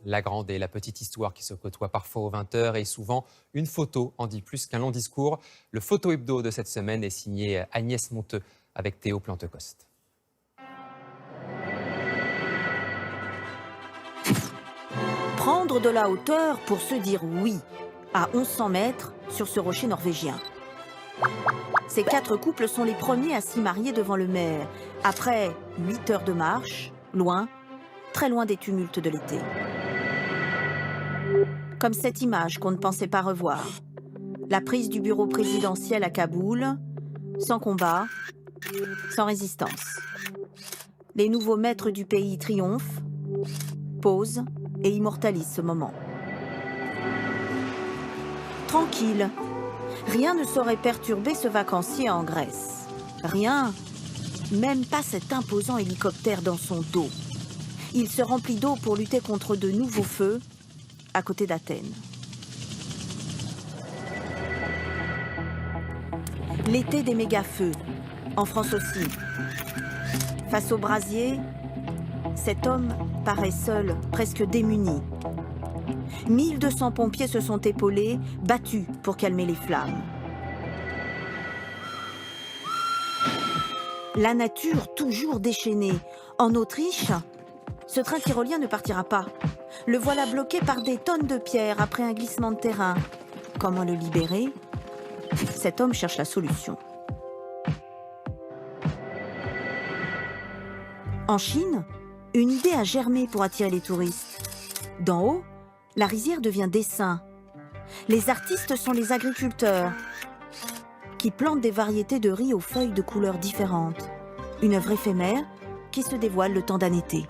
La grande et la petite histoire qui se côtoient parfois aux 20 h et souvent une photo en dit plus qu'un long discours. Le photo hebdo de cette semaine est signé Agnès Monteux avec Théo Plantecoste. Prendre de la hauteur pour se dire oui à 1100 mètres sur ce rocher norvégien. Ces 4 couples sont les premiers à s'y marier devant le maire, après 8 heures de marche, loin, très loin des tumultes de l'été. Comme cette image qu'on ne pensait pas revoir. La prise du bureau présidentiel à Kaboul, sans combat, sans résistance. Les nouveaux maîtres du pays triomphent, posent et immortalisent ce moment. Tranquille, rien ne saurait perturber ce vacancier en Grèce. Rien, même pas cet imposant hélicoptère dans son dos. Il se remplit d'eau pour lutter contre de nouveaux feux à côté d'Athènes. L'été des méga-feux, en France aussi. Face au brasier, cet homme paraît seul, presque démuni. 1200 pompiers se sont épaulés, battus pour calmer les flammes. La nature toujours déchaînée. En Autriche, ce train tyrolien ne partira pas. Le voilà bloqué par des tonnes de pierres après un glissement de terrain. Comment le libérer? Cet homme cherche la solution. En Chine, une idée a germé pour attirer les touristes. D'en haut, la rizière devient dessin. Les artistes sont les agriculteurs qui plantent des variétés de riz aux feuilles de couleurs différentes. Une œuvre éphémère qui se dévoile le temps d'un été.